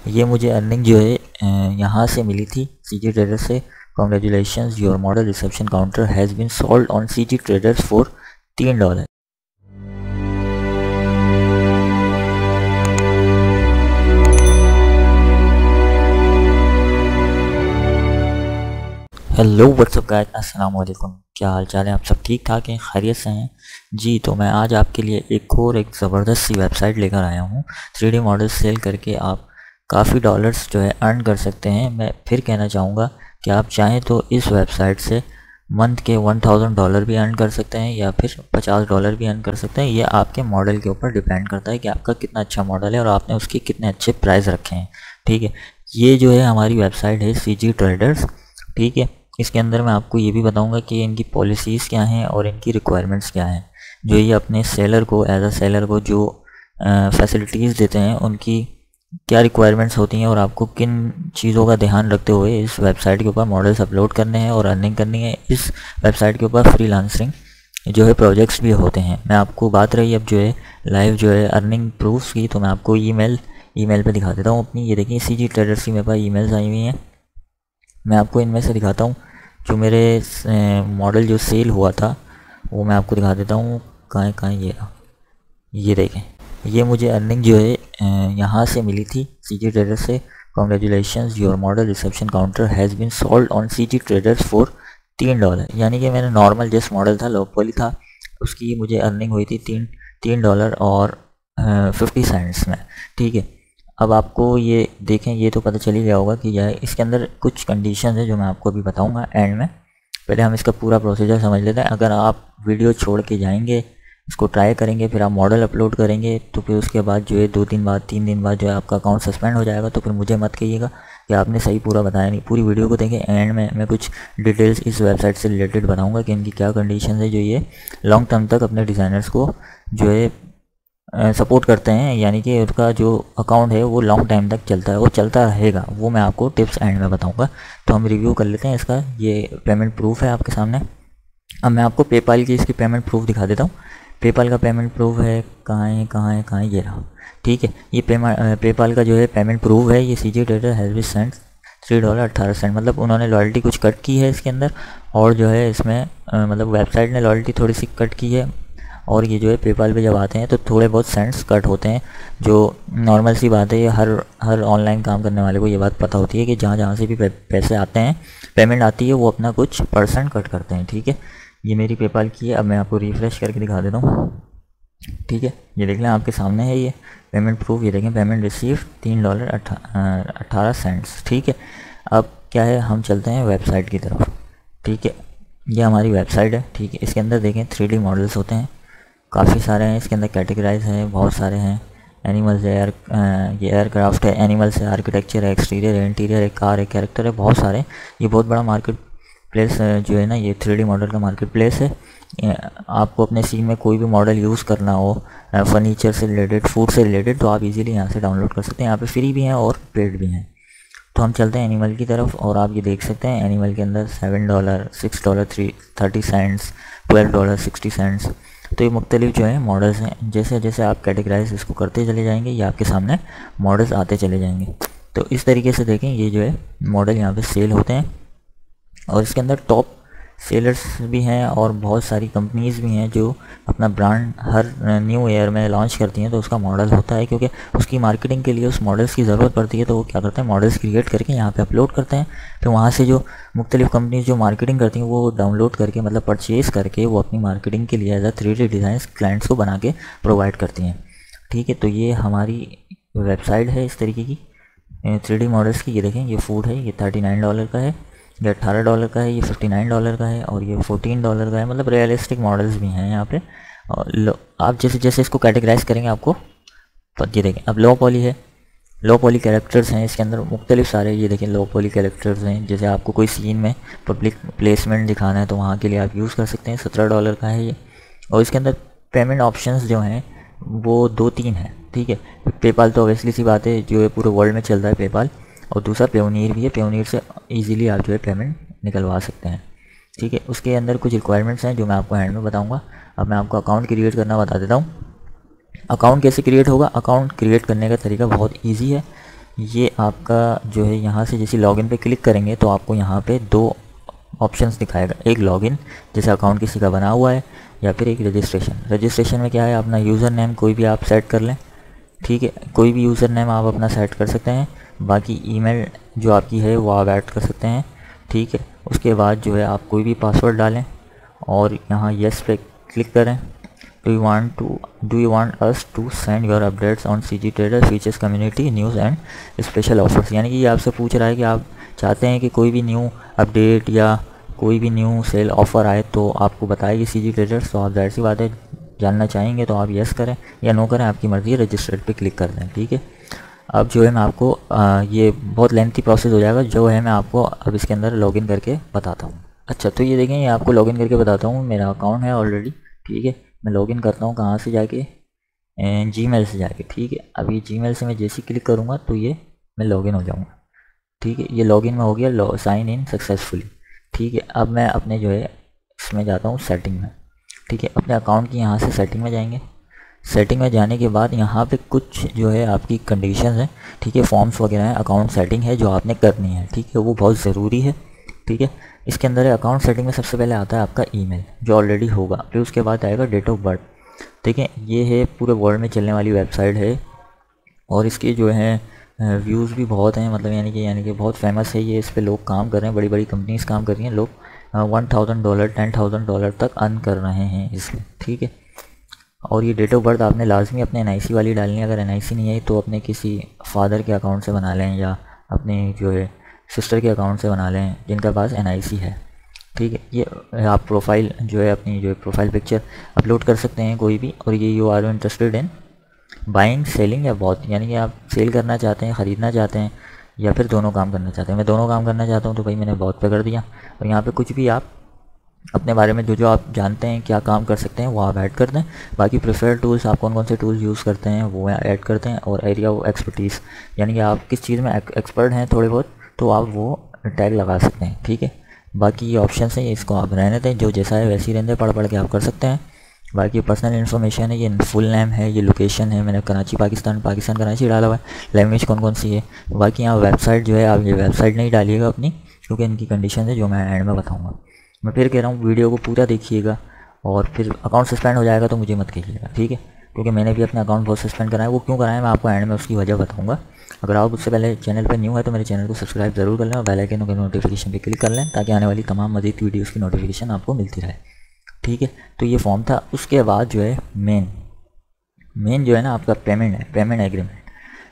ये मुझे अर्निंग जो है यहाँ से मिली थी CG ट्रेडर से। Congratulations, your model reception counter has been sold on CG traders for $3। Hello what's up guys, अस्सलाम वालेकुम। क्या हाल चाल है? आप सब ठीक ठाक हैं, खैरियत से हैं जी? तो मैं आज आपके लिए एक ज़बरदस्त सी वेबसाइट लेकर आया हूँ। 3D मॉडल सेल करके आप काफ़ी डॉलर्स जो है अर्न कर सकते हैं। मैं फिर कहना चाहूँगा कि आप चाहें तो इस वेबसाइट से मंथ के $1000 भी अर्न कर सकते हैं या फिर $50 भी अर्न कर सकते हैं। ये आपके मॉडल के ऊपर डिपेंड करता है कि आपका कितना अच्छा मॉडल है और आपने उसके कितने अच्छे प्राइस रखे हैं। ठीक है, ये जो है हमारी वेबसाइट है CG ट्रेडर्स। ठीक है, इसके अंदर मैं आपको ये भी बताऊंगा कि इनकी पॉलिसीज़ क्या हैं और इनकी रिक्वायरमेंट्स क्या हैं। जो ये अपने सेलर को एज अ सेलर को जो फैसिलिटीज़ देते हैं उनकी क्या रिक्वायरमेंट्स होती हैं और आपको किन चीज़ों का ध्यान रखते हुए इस वेबसाइट के ऊपर मॉडल्स अपलोड करने हैं और अर्निंग करनी है। इस वेबसाइट के ऊपर फ्रीलांसिंग जो है प्रोजेक्ट्स भी होते हैं। मैं आपको बात रही अब जो है लाइव जो है अर्निंग प्रूफ्स की, तो मैं आपको ईमेल पे दिखा देता हूँ अपनी। ये देखिए CG ट्रेडर्स की मेरे पास ईमेल्स आई हुई हैं। मैं आपको इनमें से दिखाता हूँ जो मेरे मॉडल जो सेल हुआ था वो मैं आपको दिखा देता हूँ। कहाँ ये देखें, ये मुझे अर्निंग जो है यहाँ से मिली थी CG ट्रेडर से। Congratulations, your model reception counter has been sold on CG traders for $3। यानी कि मैंने नॉर्मल जिस मॉडल था लो पॉली था उसकी मुझे अर्निंग हुई थी $3 और 50 सेंट्स में। ठीक है, अब आपको ये देखें, ये तो पता चल ही गया होगा कि यह इसके अंदर कुछ कंडीशन है जो मैं आपको अभी बताऊंगा एंड में। पहले हम इसका पूरा प्रोसीजर समझ लेते हैं। अगर आप वीडियो छोड़ के जाएंगे, इसको ट्राई करेंगे, फिर आप मॉडल अपलोड करेंगे, तो फिर उसके बाद जो है 3 दिन बाद जो है आपका अकाउंट सस्पेंड हो जाएगा। तो फिर मुझे मत कहिएगा कि आपने सही पूरा बताया नहीं। पूरी वीडियो को देखें, एंड में मैं कुछ डिटेल्स इस वेबसाइट से रिलेटेड बताऊँगा कि इनकी क्या कंडीशन है जो ये लॉन्ग टर्म तक अपने डिज़ाइनर्स को जो है सपोर्ट करते हैं। यानी कि उसका जो अकाउंट है वो लॉन्ग टाइम तक चलता है, वो चलता रहेगा। वो मैं आपको टिप्स एंड में बताऊंगा। तो हम रिव्यू कर लेते हैं इसका। ये पेमेंट प्रूफ है आपके सामने। अब मैं आपको पेपाल की इसकी पेमेंट प्रूफ दिखा देता हूँ। पेपाल का पेमेंट प्रूफ है, कहाँ है ये रहा। ठीक है, ये पेपाल का जो है पेमेंट प्रूफ है। ये CG trader has been sent $3.18, मतलब उन्होंने लॉयल्टी कुछ कट की है इसके अंदर, और जो है इसमें मतलब वेबसाइट ने लॉयल्टी थोड़ी सी कट की है। और ये जो है पेपाल पे जब आते हैं तो थोड़े बहुत सेंट्स कट होते हैं, जो नॉर्मल सी बात है। ये हर ऑनलाइन काम करने वाले को ये बात पता होती है कि जहाँ से भी पैसे आते हैं, पेमेंट आती है, वो अपना कुछ % कट करते हैं। ठीक है, ये मेरी पेपाल की है। अब मैं आपको रिफ़्रेश करके दिखा देता हूँ। ठीक है, ये देख लें आपके सामने है ये पेमेंट प्रूफ। ये देखें, पेमेंट रिसीव $3.18। ठीक है, अब क्या है, हम चलते हैं वेबसाइट की तरफ। ठीक है, ये हमारी वेबसाइट है। ठीक है, इसके अंदर देखें 3D मॉडल्स होते हैं, काफ़ी सारे हैं इसके अंदर, कैटेगराइज हैं, बहुत सारे हैं। एनिमल्स है, ये एयरक्राफ्ट है, एनिमल्स है, आर्किटेक्चर है, एक्सटीरियर है, इंटीरियर है, कार है, कैरेक्टर है, बहुत सारे। ये बहुत बड़ा मार्केट प्लेस जो है ना, ये 3D मॉडल का मार्केट प्लेस है। आपको अपने सीन में कोई भी मॉडल यूज़ करना हो, फर्नीचर से रिलेटेड, फूड से रिलेटेड, तो आप इजीली यहाँ से डाउनलोड कर सकते हैं। यहाँ पे फ्री भी हैं और पेड भी हैं। तो हम चलते हैं एनिमल की तरफ, और आप ये देख सकते हैं एनिमल के अंदर $7, $6, 30 $12, 60 तो ये मुख्तलिफ जो है मॉडल्स हैं। जैसे जैसे आप कैटेगराइज इसको करते चले जाएंगे, ये आपके सामने मॉडल्स आते चले जाएंगे। तो इस तरीके से देखें, ये जो है मॉडल यहाँ पे सेल होते हैं, और इसके अंदर टॉप सेलर्स भी हैं और बहुत सारी कंपनीज़ भी हैं जो अपना ब्रांड हर न्यू ईयर में लॉन्च करती हैं। तो उसका मॉडल होता है, क्योंकि उसकी मार्केटिंग के लिए उस मॉडल्स की ज़रूरत पड़ती है। तो वो क्या करते हैं, मॉडल्स क्रिएट करके यहाँ पे अपलोड करते हैं। फिर वहाँ से जो मुख्तलिफ कंपनीज जो मार्केटिंग करती हैं वो डाउनलोड करके, मतलब परचेज़ करके, वो अपनी मार्केटिंग के लिए as a 3D design clients को बना के प्रोवाइड करती हैं। ठीक है, तो ये हमारी वेबसाइट है इस तरीके की 3D मॉडल्स की। ये देखें, ये फूड है, ये $39 का है, ये $18 का है, ये $59 का है, और ये $14 का है। मतलब रियलिस्टिक मॉडल्स भी हैं यहाँ पे। और आप जैसे जैसे इसको कैटेगराइज करेंगे आपको ये देखें। अब लो पॉली है, लो पॉली कैरेक्टर्स हैं इसके अंदर मुख्तलिफ सारे। ये देखें, लो पॉली कैरेक्टर्स हैं। जैसे आपको कोई सीन में पब्लिक प्लेसमेंट दिखाना है तो वहाँ के लिए आप यूज़ कर सकते हैं। $17 का है ये। और इसके अंदर पेमेंट ऑप्शंस जो हैं वो 2-3 हैं। ठीक है, पेपाल तो ऑब्वियसली सी बात है, जो है पूरे वर्ल्ड में चल रहा है पेपाल। और दूसरा पेयोनियर भी है, पेयोनियर से इजीली आप जो है पेमेंट निकलवा सकते हैं। ठीक है, उसके अंदर कुछ रिक्वायरमेंट्स हैं जो मैं आपको हैंड में बताऊंगा। अब मैं आपको अकाउंट क्रिएट करना बता देता हूँ। अकाउंट कैसे क्रिएट होगा? अकाउंट क्रिएट करने का तरीका बहुत इजी है। ये आपका जो है यहाँ से जैसे लॉगिन पे क्लिक करेंगे तो आपको यहाँ पे दो ऑप्शंस दिखाएगा, एक लॉगिन जैसे अकाउंट किसी का बना हुआ है, या फिर एक रजिस्ट्रेशन। रजिस्ट्रेशन में क्या है, अपना यूज़र नेम कोई भी आप सेट कर लें, ठीक है, कोई भी यूज़र नेम आप अपना सेट कर सकते हैं। बाकी ईमेल जो आपकी है वो आप ऐड कर सकते हैं, ठीक है। उसके बाद जो है आप कोई भी पासवर्ड डालें और यहाँ येस पे क्लिक करें। Do you want us to send your updates on CG trader features community news and special offers, यानी कि ये आपसे पूछ रहा है कि आप चाहते हैं कि कोई भी न्यू अपडेट या कोई भी न्यू सेल ऑफ़र आए तो आपको बताएगी CG ट्रेडर्स। तो आप जाहिर सी बात है जानना चाहेंगे तो आप येस करें या नो करें, आपकी मर्ज़ी है, रजिस्टर्ड पे क्लिक कर दें, ठीक है। अब जो है मैं आपको ये बहुत लेंथी प्रोसेस हो जाएगा, जो है मैं आपको अब इसके अंदर लॉगिन करके बताता हूँ। अच्छा, तो ये देखें, ये आपको लॉगिन करके बताता हूँ। मेरा अकाउंट है ऑलरेडी, ठीक है। मैं लॉगिन करता हूँ कहाँ से जाके, Gmail से जाके, ठीक है। अब ये Gmail से मैं जैसे क्लिक करूँगा तो ये मैं लॉगिन हो जाऊँगा, ठीक है। ये लॉगिन में हो गया, साइन इन सक्सेसफुली, ठीक है। अब मैं अपने जो है इसमें जाता हूँ सेटिंग में, ठीक है। अपने अकाउंट की यहाँ से सेटिंग में जाएंगे। सेटिंग में जाने के बाद यहाँ पे कुछ जो है आपकी कंडीशन है, ठीक है, फॉर्म्स वगैरह हैं, अकाउंट सेटिंग है जो आपने करनी है, ठीक है, वो बहुत ज़रूरी है, ठीक है। इसके अंदर है अकाउंट सेटिंग में सबसे पहले आता है आपका ईमेल जो ऑलरेडी होगा, फिर उसके बाद आएगा डेट ऑफ बर्थ, ठीक है। ये है पूरे वर्ल्ड में चलने वाली वेबसाइट है और इसके जो है व्यूज़ भी बहुत हैं, मतलब यानी कि बहुत फेमस है ये। इस पे लोग काम कर रहे हैं, बड़ी बड़ी कंपनीज काम कर रही हैं, लोग $1000 $10,000 तक अर्न कर रहे हैं इसमें, ठीक है। और ये डेट ऑफ बर्थ आपने लाजमी अपने NIC वाली डालनी है। अगर NIC नहीं है तो अपने किसी फादर के अकाउंट से बना लें या अपने जो है सिस्टर के अकाउंट से बना लें जिनके पास NIC है, ठीक है। ये आप प्रोफाइल जो है अपनी जो है प्रोफाइल पिक्चर अपलोड कर सकते हैं कोई भी। और ये you are interested in buying selling या बॉथ, यानी कि आप सेल करना चाहते हैं, ख़रीदना चाहते हैं या फिर दोनों काम करना चाहते हैं। मैं दोनों काम करना चाहता हूँ तो भाई मैंने बॉथ पे कर दिया। और यहाँ पे कुछ भी आप अपने बारे में जो आप जानते हैं क्या काम कर सकते हैं वो आप ऐड कर दें। बाकी प्रेफर्ड टूल्स, आप कौन कौन से टूल्स यूज़ करते हैं वो ऐड करते हैं। और एरिया ऑफ एक्सपर्टीज़, यानी कि आप किस चीज़ में एक्सपर्ट हैं थोड़े बहुत, तो आप वो टैग लगा सकते हैं, ठीक है। बाकी ये ऑप्शन है, इसको आप रहने दें, जो जैसा है वैसे ही रहने दें, पढ़ के आप कर सकते हैं। बाकी पर्सनल इन्फॉर्मेशन है, ये फुल नेम है, ये लोकेशन है, मैंने कराची पाकिस्तान कराची डाला हुआ है। लैंग्वेज कौन कौन सी है। बाकी यहाँ वेबसाइट जो है, आप ये वेबसाइट नहीं डालिएगा अपनी, क्योंकि इनकी कंडीशन है जो मैं एंड में बताऊँगा। मैं फिर कह रहा हूँ वीडियो को पूरा देखिएगा, और फिर अकाउंट सस्पेंड हो जाएगा तो मुझे मत कीजिएगा, ठीक है, क्योंकि मैंने भी अपने अकाउंट बहुत सस्पेंड कराया। वो क्यों कराया मैं आपको एंड में उसकी वजह बताऊँगा। अगर आप उससे पहले चैनल पर न्यू है तो मेरे चैनल को सब्सक्राइब ज़रूर कर लें और बेल आइकन के नोटिफिकेशन पे क्लिक कर लें, ताकि आने वाली तमाम मज़ीद वीडियोस की नोटिफिकेशन आपको मिलती रहे, ठीक है। तो ये फॉर्म था। उसके बाद जो है मेन जो है ना आपका पेमेंट है, पेमेंट एग्रीमेंट।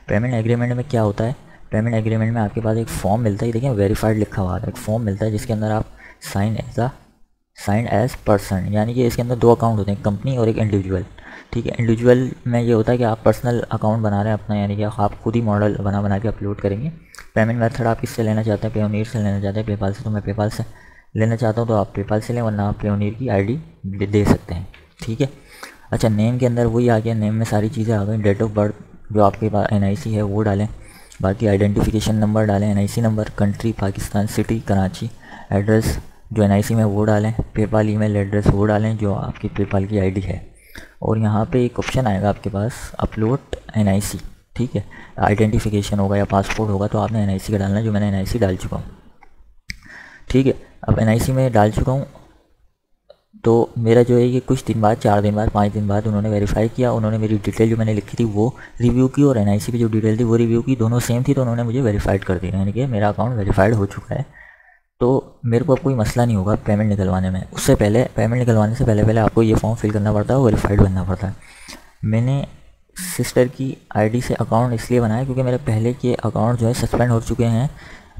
पेमेंट एग्रीमेंट में क्या होता है, पेमेंट एग्रीमेंट में आपके पास एक फॉर्म मिलता है, देखिए वेरीफाइड लिखा हुआ है, एक फॉर्म मिलता है जिसके अंदर आप साइन एज पर्सन, यानी कि इसके अंदर दो अकाउंट होते हैं, कंपनी और एक इंडिविजुअल, ठीक है। इंडिविजुअल में ये होता है कि आप पर्सनल अकाउंट बना रहे हैं अपना, यानी कि आप खुद ही मॉडल बना के अपलोड करेंगे। पेमेंट मेथड आप किससे लेना चाहते हैं, पेयोनियर से लेना चाहते हैं, पेपाल से, तो मैं पेपाल से लेना चाहता हूँ तो आप पेपाल से लें, वरना आप पेयोनियर की ID दे सकते हैं, ठीक है। अच्छा, नेम के अंदर वही आ गया, नेम में सारी चीज़ें आ गई। डेट ऑफ बर्थ जो आपके पास NIC है वो डालें। बाकी आइडेंटिफिकेशन नंबर डालें, NIC number, country Pakistan, city Karachi, address जो NIC में वो डालें, पेपाल ईमेल एड्रेस वो डालें जो आपकी पेपाल की ID है। और यहाँ पे एक ऑप्शन आएगा आपके पास, अपलोड NIC, ठीक है। आइडेंटिफिकेशन होगा या पासपोर्ट होगा तो आपने NIC का डालना है, जो मैंने NIC डाल चुका हूँ, ठीक है। अब NIC में डाल चुका हूँ तो मेरा जो है ये कुछ दिन बाद, 4 दिन बाद, 5 दिन बाद उन्होंने वेरीफाई किया, उन्होंने मेरी डिटेल जो मैंने लिखी थी वो रिव्यू की और NIC पे जो डिटेल थी वो रिव्यू की, दोनों सेम थी, तो उन्होंने मुझे वेरीफाइड कर दिया, यानी कि मेरा अकाउंट वेरीफाइड हो चुका है। तो मेरे को अब कोई मसला नहीं होगा पेमेंट निकलवाने में। उससे पहले, पेमेंट निकलवाने से पहले आपको ये फॉर्म फिल करना पड़ता है, वेरीफाइड बनना पड़ता है। मैंने सिस्टर की ID से अकाउंट इसलिए बनाया क्योंकि मेरे पहले के अकाउंट जो है सस्पेंड हो चुके हैं,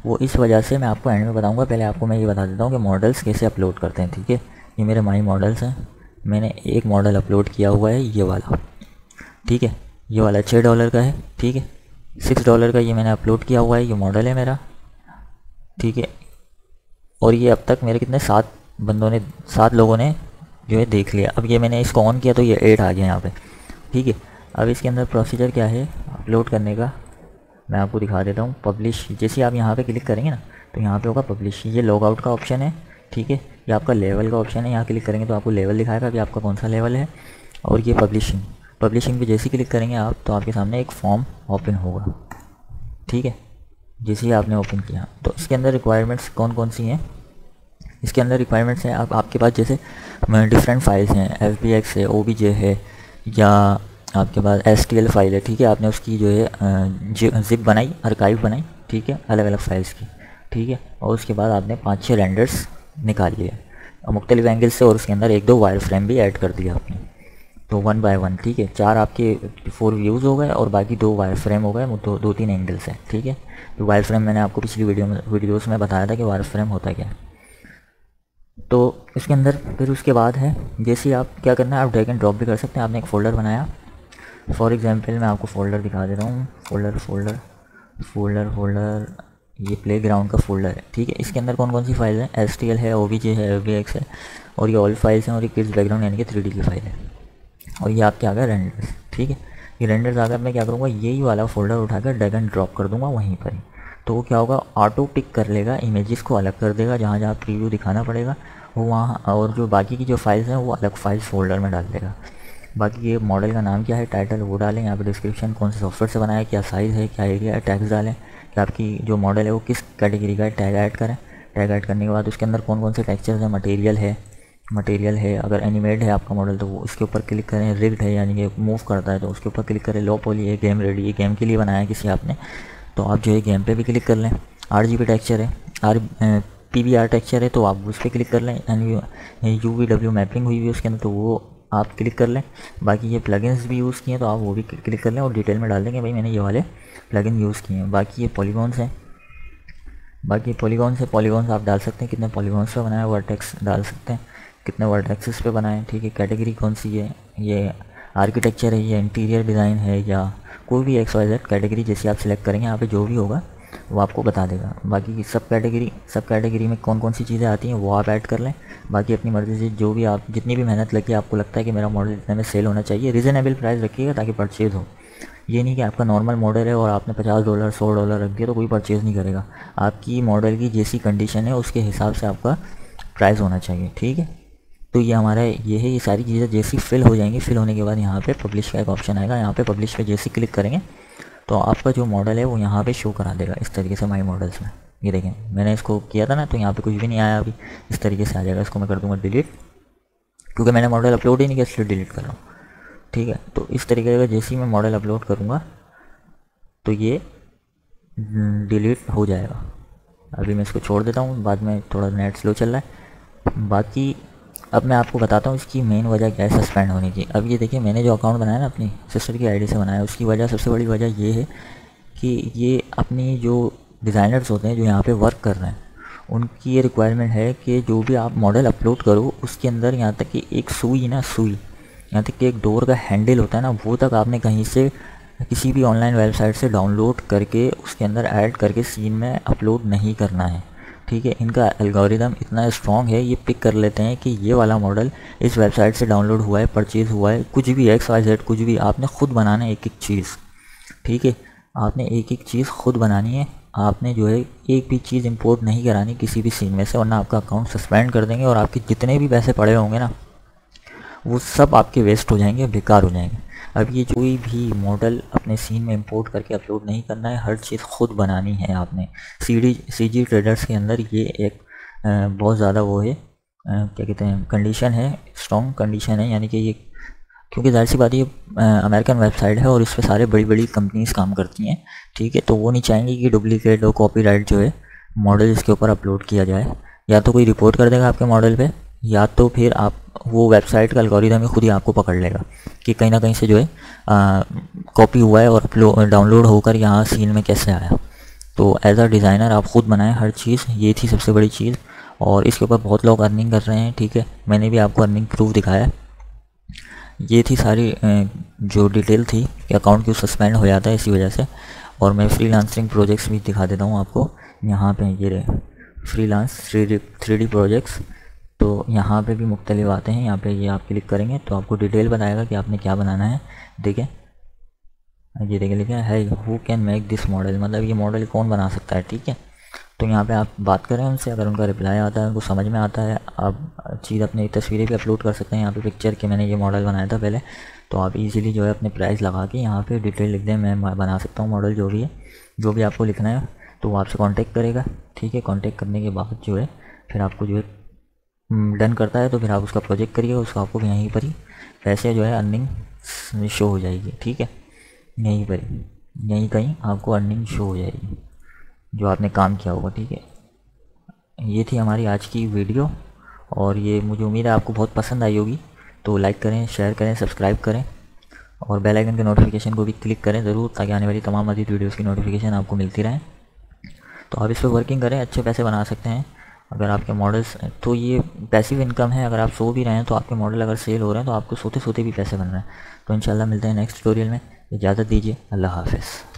वो इस वजह से। मैं आपको एंड में बताऊंगा, पहले आपको मैं ये बता देता हूँ कि मॉडल्स कैसे अपलोड करते हैं, ठीक है। ये मेरे माई मॉडल्स हैं, मैंने एक मॉडल अपलोड किया हुआ है, ये वाला, ठीक है। ये वाला $6 का है, ठीक है। $6 का ये मैंने अपलोड किया हुआ है, ये मॉडल है मेरा, ठीक है। और ये अब तक मेरे कितने 7 लोगों ने जो है देख लिया। अब ये मैंने इसको ऑन किया तो ये 8 आ गया यहाँ पे, ठीक है। अब इसके अंदर प्रोसीजर क्या है अपलोड करने का, मैं आपको दिखा देता हूँ। पब्लिश, जैसे आप यहाँ पे क्लिक करेंगे ना तो यहाँ पे होगा पब्लिश, ये लॉग आउट का ऑप्शन है, ठीक है। ये आपका लेवल का ऑप्शन है, यहाँ क्लिक करेंगे तो आपको लेवल दिखाएगा कि आपका कौन सा लेवल है। और ये पब्लिशिंग पे जैसे क्लिक करेंगे आप तो आपके सामने एक फॉर्म ओपन होगा, ठीक है। जैसे ही आपने ओपन किया तो इसके अंदर रिक्वायरमेंट्स कौन कौन सी हैं, इसके अंदर रिक्वायरमेंट्स हैं आपके पास जैसे डिफरेंट फाइल्स हैं, FBX है, OBJ है, या आपके पास STL फाइल है, ठीक है। आपने उसकी जो है जिप बनाई, आर्काइव बनाई, ठीक है, अलग अलग फाइल्स की, ठीक है। और उसके बाद आपने 5-6 रेंडर्स निकाल लिए मुख्तलिफ एंगल से, और उसके अंदर 1-2 वायर फ्रेम भी ऐड कर दिया आपने। तो 1 बाय 1, ठीक है, 4 आपके 4 व्यूज़ हो गए और बाकी 2 वायर फ्रेम हो गए, 2-3 एंगल से, ठीक है। तो वायर फ्रेम मैंने आपको पिछली वीडियोस में बताया था कि वायर फ्रेम होता क्या है। तो इसके अंदर फिर उसके बाद है जैसे ही आप क्या करना है, आप ड्रैग एंड ड्रॉप भी कर सकते हैं। आपने एक फ़ोल्डर बनाया, फॉर एग्जांपल मैं आपको फ़ोल्डर दिखा दे रहा हूँ, फ़ोल्डर ये प्लेग्राउंड का फ़ोल्डर है, ठीक है। इसके अंदर कौन कौन सी फाइल है, STL है, OBJ है, FBX है, और ये ऑल फाइल्स हैं, और ये किड्स बैकग्राउंड यानी कि 3D की फाइल है, और ये आपके आ गए रेंडर्स, ठीक है। ये रेंडर्स आ गए, मैं क्या करूँगा, यही वाला फ़ोल्डर उठाकर ड्रैग एंड ड्रॉप कर दूँगा वहीं पर ही। तो वो क्या होगा, ऑटो पिक कर लेगा, इमेजेस को अलग कर देगा, जहाँ जहाँ प्रीव्यू दिखाना पड़ेगा वो वहाँ, और जो बाकी की जो फाइल्स हैं वो अलग फाइल्स फोल्डर में डाल देगा। बाकी ये मॉडल का नाम क्या है, टाइटल वो डालें, यहाँ पे डिस्क्रिप्शन कौन से सॉफ्टवेयर से बनाया, क्या साइज़ है, क्या एरिया है, टैग्स डालें कि आपकी जो मॉडल है वो किस कैटेगरी का है, टैग ऐड करें। टैग ऐड करने के बाद उसके अंदर कौन कौन से टेक्सचर्स हैं, मटेरियल है, अगर एनिमेट है आपका मॉडल तो वो उसके ऊपर क्लिक करें, रिग्ड है यानी कि मूव करता है तो उसके ऊपर क्लिक करें, लो पॉली है, गेम रेडी है, गेम के लिए बनाया किसी आपने तो आप जो है गेम पे भी क्लिक कर लें। RGB टेक्सचर है, PBR टेक्सचर है तो आप उस पर क्लिक कर लें, यानी UVW मैपिंग हुई हुई है उसके अंदर तो वो आप क्लिक कर लें। बाकी ये प्लगइन्स भी यूज़ किए हैं तो आप वो भी क्लिक कर लें और डिटेल में डाल देंगे भाई मैंने ये वाले प्लगइन यूज़ किए हैं। बाकी ये पॉलीगॉन्स हैं, पॉलीगॉन्स आप डाल सकते हैं, कितने पॉलीगॉन्स पे बनाए, वर्टेक्स डाल सकते हैं, कितने वर्टेक्सेस पे बनाएं, ठीक है। कैटेगरी कौन सी है, ये आर्किटेक्चर है, ये इंटीरियर डिज़ाइन है, या कोई भी XYZ कैटेगरी जैसे आप सिलेक्ट करेंगे यहाँ पे जो भी होगा वो आपको बता देगा। बाकी सब कैटेगरी में कौन कौन सी चीज़ें आती हैं वो आप ऐड कर लें। बाकी अपनी मर्ज़ी से जो भी आप जितनी भी मेहनत लगी आपको लगता है कि मेरा मॉडल इतने में सेल होना चाहिए, रीज़नेबल प्राइस रखिएगा ताकि परचेज़ हो। ये नहीं कि आपका नॉर्मल मॉडल है और आपने $50 $100 रख दिया तो कोई परचेज़ नहीं करेगा। आपकी मॉडल की जैसी कंडीशन है उसके हिसाब से आपका प्राइस होना चाहिए, ठीक है। तो ये हमारा ये है, ये सारी चीज़ें जैसी फिल हो जाएंगी, फिल होने के बाद यहाँ पे पब्लिश का एक ऑप्शन आएगा, यहाँ पे पब्लिश पे जैसे क्लिक करेंगे तो आपका जो मॉडल है वो यहाँ पे शो करा देगा इस तरीके से माई मॉडल्स में। ये देखें मैंने इसको किया था ना तो यहाँ पे कुछ भी नहीं आया, अभी इस तरीके से आ जाएगा। इसको मैं कर दूँगा डिलीट, क्योंकि मैंने मॉडल अपलोड ही नहीं किया इसलिए डिलीट कर रहा हूँ, ठीक है। तो इस तरीके का जैसे ही मैं मॉडल अपलोड करूँगा तो ये डिलीट हो जाएगा। अभी मैं इसको छोड़ देता हूँ, बाद में थोड़ा नेट स्लो चल रहा है। बाकी अब मैं आपको बताता हूँ इसकी मेन वजह क्या है सस्पेंड होने की। अब ये देखिए मैंने जो अकाउंट बनाया ना अपनी सिस्टर की आईडी से बनाया, उसकी वजह सबसे बड़ी वजह ये है कि ये अपनी जो डिज़ाइनर्स होते हैं जो यहाँ पे वर्क कर रहे हैं उनकी ये रिक्वायरमेंट है कि जो भी आप मॉडल अपलोड करो उसके अंदर यहाँ तक कि एक सुई यहाँ तक कि एक डोर का हैंडल होता है ना, वो तक आपने कहीं से किसी भी ऑनलाइन वेबसाइट से डाउनलोड करके उसके अंदर ऐड करके सीन में अपलोड नहीं करना है, ठीक है। इनका एल्गोरिदम इतना स्ट्रॉन्ग है, ये पिक कर लेते हैं कि ये वाला मॉडल इस वेबसाइट से डाउनलोड हुआ है, परचेज़ हुआ है, कुछ भी XYZ कुछ भी आपने खुद बनाना है, एक एक चीज़, ठीक है। आपने एक एक चीज़ खुद बनानी है, आपने जो है एक भी चीज़ इंपोर्ट नहीं करानी किसी भी सीन में से, वरना आपका अकाउंट सस्पेंड कर देंगे और आपके जितने भी पैसे पड़े होंगे ना वो सब आपके वेस्ट हो जाएंगे, बेकार हो जाएंगे। अब ये कोई भी मॉडल अपने सीन में इंपोर्ट करके अपलोड नहीं करना है, हर चीज़ खुद बनानी है आपने। CG ट्रेडर्स के अंदर ये एक बहुत ज़्यादा वो है क्या कहते हैं कंडीशन है, स्ट्रॉन्ग कंडीशन है, यानी कि ये क्योंकि जाहिर सी बात ये अमेरिकन वेबसाइट है और इस पर सारे बड़ी कंपनीज काम करती हैं, ठीक है। तो वो नहीं चाहेंगे कि डुप्लीकेट और कॉपीराइट जो है मॉडल इसके ऊपर अपलोड किया जाए, या तो कोई रिपोर्ट कर देगा आपके मॉडल पे, या तो फिर आप वो वेबसाइट का एल्गोरिथम खुद ही आपको पकड़ लेगा कि कहीं ना कहीं से जो है कॉपी हुआ है और डाउनलोड होकर यहाँ सीन में कैसे आया। तो एज अ डिज़ाइनर आप खुद बनाएं हर चीज़, ये थी सबसे बड़ी चीज़। और इसके ऊपर बहुत लोग अर्निंग कर रहे हैं, ठीक है, मैंने भी आपको अर्निंग प्रूफ दिखाया। ये थी सारी जो डिटेल थी कि अकाउंट क्यों सस्पेंड हो जाता है इसी वजह से। और मैं फ्रीलांसिंग प्रोजेक्ट्स भी दिखा देता हूँ आपको, यहाँ पे ये रहे फ्रीलांस 3D प्रोजेक्ट्स, तो यहाँ पे भी मुख्तलिफ आते हैं। यहाँ पे ये आप क्लिक करेंगे तो आपको डिटेल बताएगा कि आपने क्या बनाना है। देखें ये देखें लिखा है who can make this model, मतलब ये मॉडल कौन बना सकता है, ठीक है। तो यहाँ पे आप बात करें उनसे, अगर उनका रिप्लाई आता है, उनको समझ में आता है, आप चीज़ अपनी तस्वीरें भी अपलोड कर सकते हैं यहाँ पे पिक्चर के मैंने ये मॉडल बनाया था पहले। तो आप इजीली जो है अपने प्राइस लगा के यहाँ पे डिटेल लिख दें, मैं बना सकता हूँ मॉडल जो भी है। जो भी आपको लिखना है तो वो आपसे कांटेक्ट करेगा, ठीक है। कांटेक्ट करने के बाद जो है फिर आपको जो है डन करता है तो फिर आप उसका प्रोजेक्ट करिएगा, उसका आपको यहीं पर ही पैसे जो है अर्निंग शो हो जाएगी, ठीक है। यहीं पर यहीं कहीं आपको अर्निंग शो हो जाएगी जो आपने काम किया होगा, ठीक है। ये थी हमारी आज की वीडियो और ये मुझे उम्मीद है आपको बहुत पसंद आई होगी। तो लाइक करें, शेयर करें, सब्सक्राइब करें और बेल आइकन के नोटिफिकेशन को भी क्लिक करें ज़रूर, ताकि आने वाली तमाम मज़ीद वीडियोज़ की नोटिफिकेशन आपको मिलती रहे। तो आप इस पर वर्किंग करें, अच्छे पैसे बना सकते हैं अगर आपके मॉडल्स। तो ये पैसिव इनकम है, अगर आप सो भी रहे हैं तो आपके मॉडल अगर सेल हो रहे हैं तो आपको सोते सोते भी पैसे बन रहे हैं। तो इंशाल्लाह मिलते हैं नेक्स्ट ट्यूटोरियल में। इजाज़त दीजिए, अल्लाह हाफ़िज़।